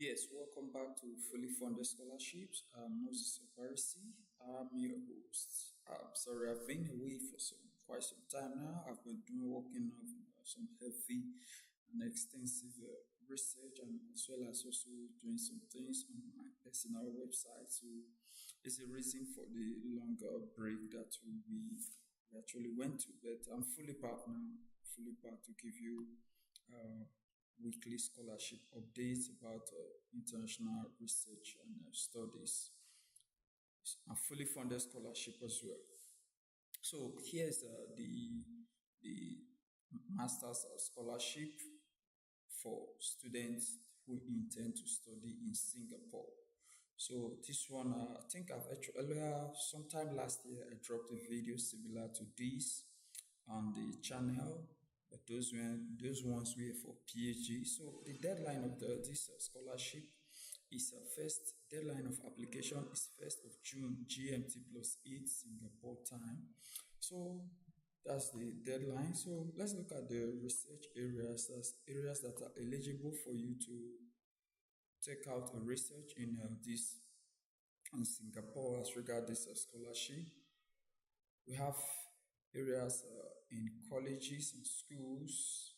Yes, welcome back to Fully Funded Scholarships. I'm Moses Obarisi. I'm your host. Sorry, I've been away for quite some time now. I've been working on some heavy and extensive research, and as well as also doing some things on my personal website. So it's a reason for the longer break that we actually went to. But I'm fully back now, fully back to give you uh, weekly scholarship updates about international research and studies and fully funded scholarship as well. So here's the master's scholarship for students who intend to study in Singapore. So this one, I think I've actually earlier, sometime last year, I dropped a video similar to this on the channel, but those ones were for PhD. So the deadline of this scholarship is first deadline of application is 1st of June GMT +8 Singapore time. So that's the deadline. So let's look at the research areas as areas that are eligible for you to take out a research in this in Singapore as regard this scholarship. We have areas in colleges and schools,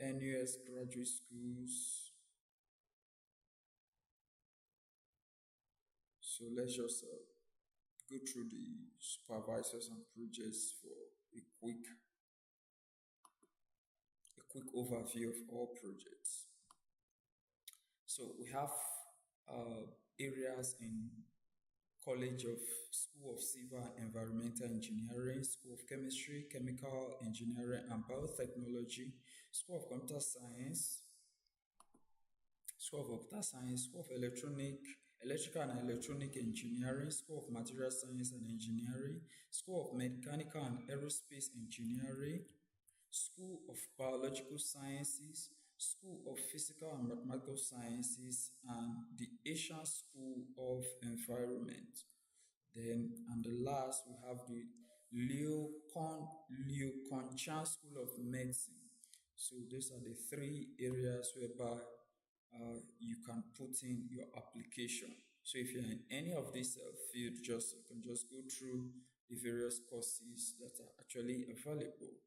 NUS graduate schools. So let's just go through the supervisors and projects for a quick overview of all projects. So we have areas in College of School of Civil and Environmental Engineering, School of Chemistry, Chemical Engineering and Biotechnology, School of Computer Science, School of Computer Science, School of Electrical and Electronic Engineering, School of Material Science and Engineering, School of Mechanical and Aerospace Engineering, School of Biological Sciences, School of Physical and Mathematical Sciences, and the Asian School of Environment. Then, and the last, we have the Liu Con Chan School of Medicine. So these are the three areas whereby you can put in your application. So if you're in any of these field, you can just go through the various courses that are actually available.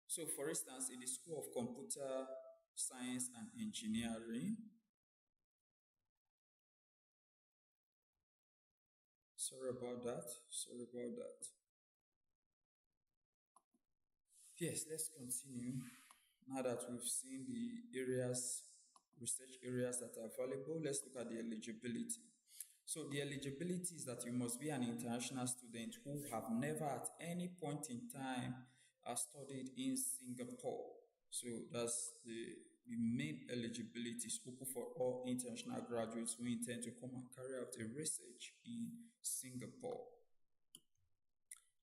So for instance, in the School of Computer Science and Engineering, sorry about that. Yes, let's continue. Now that we've seen the research areas that are available, let's look at the eligibility. So the eligibility is that you must be an international student who have never at any point in time studied in Singapore. So that's the main eligibility is open for all international graduates who intend to come and carry out a research in Singapore.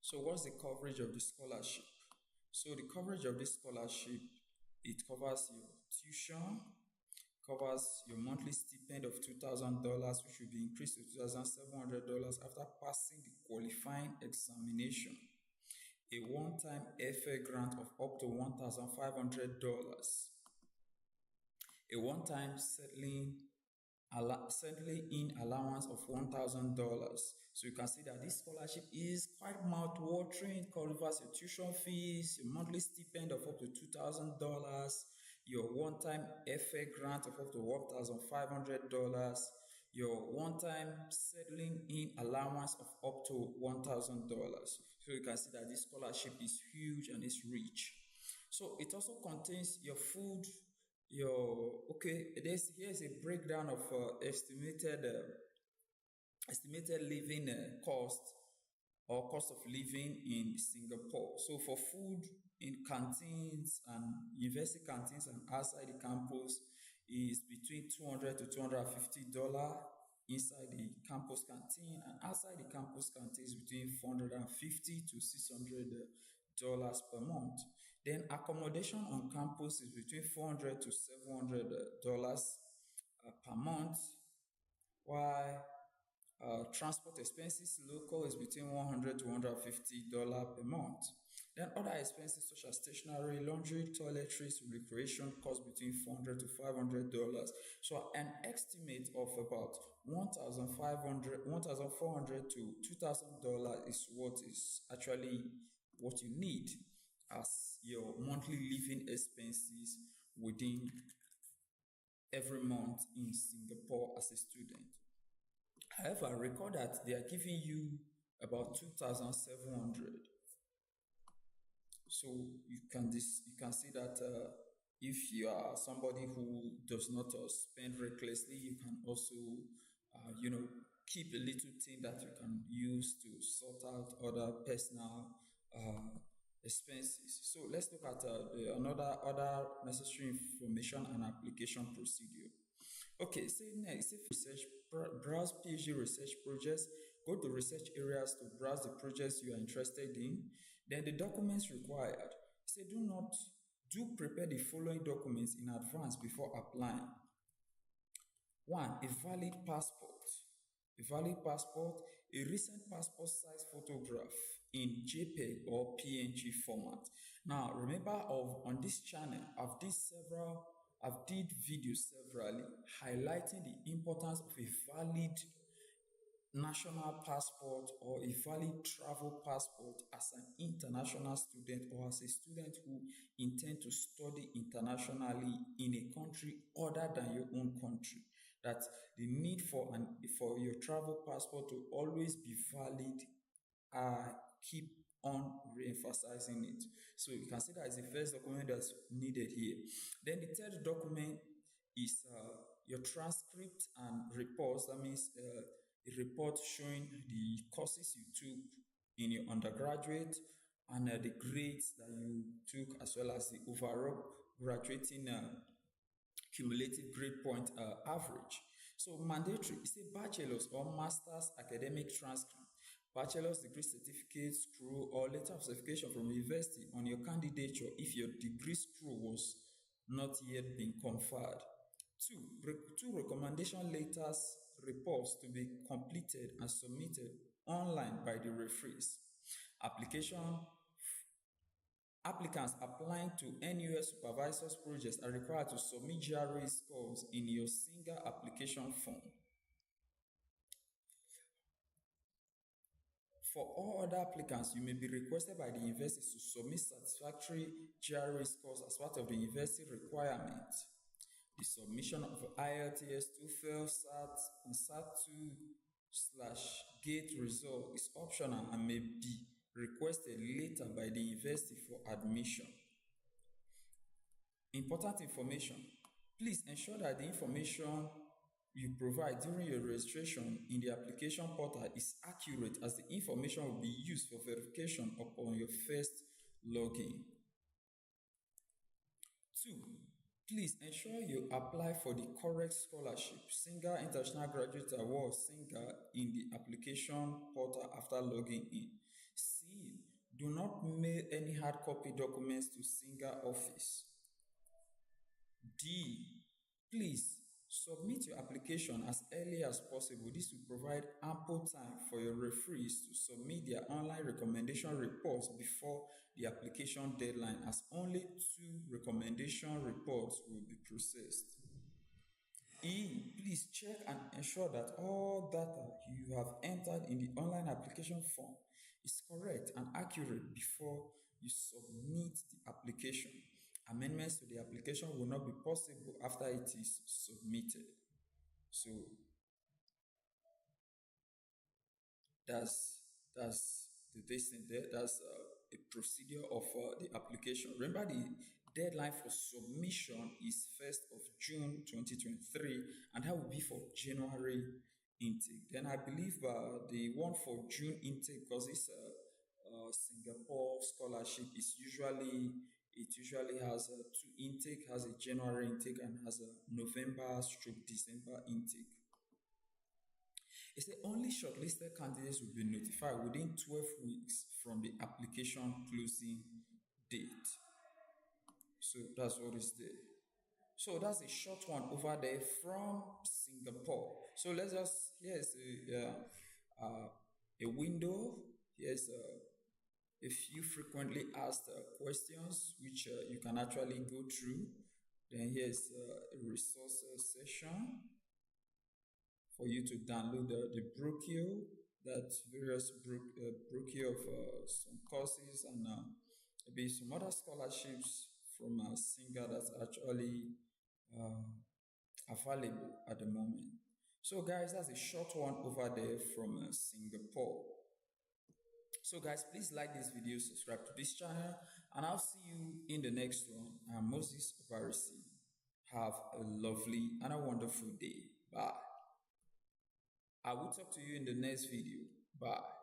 So what's the coverage of the scholarship? So the coverage of this scholarship, it covers your tuition, covers your monthly stipend of $2,000, which will be increased to $2,700 after passing the qualifying examination. A one-time airfare grant of up to $1,500. A one-time settling in allowance of $1,000. So you can see that this scholarship is quite mouth-watering. It covers your tuition fees, your monthly stipend of up to $2,000, your one-time FA grant of up to $1,500, your one-time settling in allowance of up to $1,000. So you can see that this scholarship is huge and it's rich. So it also contains your food, here's a breakdown of estimated living cost or cost of living in Singapore. So for food in canteens and university canteens and outside the campus is between $200 to $250 inside the campus canteen, and outside the campus canteen is between $450 to $600 per month. Then accommodation on campus is between $400 to $700 per month, while transport expenses local is between $100 to $150 per month. Then other expenses such as stationery, laundry, toiletries, recreation cost between $400 to $500. So an estimate of about 1,500, 1,400 to $2,000 is what is actually what you need as your monthly living expenses within every month in Singapore as a student. However, recall that they are giving you about 2,700. So you can see that if you are somebody who does not spend recklessly, you can also you know keep a little thing that you can use to sort out other personal expenses. So let's look at another other necessary information and application procedure. Okay, say next, if research, browse PhD research projects, go to research areas to browse the projects you are interested in. Then the documents required. Say do prepare the following documents in advance before applying. One, a valid passport. A valid passport, a recent passport size photograph in JPEG or PNG format. Now, remember on this channel, I've did videos severally highlighting the importance of a valid national passport or a valid travel passport as an international student or as a student who intend to study internationally in a country other than your own country. That the need for your travel passport to always be valid, keep on re-emphasizing it. So you can see that is the first document that's needed here. Then the third document is your transcript and reports. That means a report showing the courses you took in your undergraduate and the grades that you took, as well as the overall graduating cumulative grade point average. So mandatory is a bachelor's or master's academic transcript, bachelor's degree certificate, screw, or letter of certification from university on your candidature if your degree screw was not yet been conferred. Two recommendation letters reports to be completed and submitted online by the referees. Application Applicants applying to NUS supervisors projects are required to submit GRE scores in your SINGA application form. For all other applicants, you may be requested by the university to submit satisfactory GRE scores as part of the university requirement. The submission of IELTS, TOEFL, SAT, and SAT2/GATE result is optional and may be requested later by the university for admission. Important information. Please ensure that the information you provide during your registration in the application portal is accurate, as the information will be used for verification upon your first login. Two, please ensure you apply for the correct scholarship, SINGA International Graduate Award, SINGA, in the application portal after logging in. C, do not mail any hard copy documents to SINGA office. D, please submit your application as early as possible. This will provide ample time for your referees to submit their online recommendation reports before the application deadline, as only 2 recommendation reports will be processed. E, please check and ensure that all data you have entered in the online application form is correct and accurate before you submit the application. Amendments to the application will not be possible after it is submitted. So that's the thing there. That's a procedure of the application. Remember, the deadline for submission is 1st of June 2023, and that will be for January intake. Then I believe the one for June intake, because this Singapore scholarship is usually has 2 intake, has a January intake and has a November/December intake. It said only shortlisted candidates will be notified within 12 weeks from the application closing date. So that's what is there. So that's a short one over there from Singapore. So let's just, here's a window. Here's If you frequently asked questions, which you can actually go through, then here's a resource section for you to download the brochure, that various brochure of some courses and maybe some other scholarships from SINGA that's actually uh, available at the moment. So, guys, that's a short one over there from Singapore. So, guys, please like this video, subscribe to this channel, and I'll see you in the next one. I'm Moses Varisi. Have a lovely and a wonderful day. Bye. I will talk to you in the next video. Bye.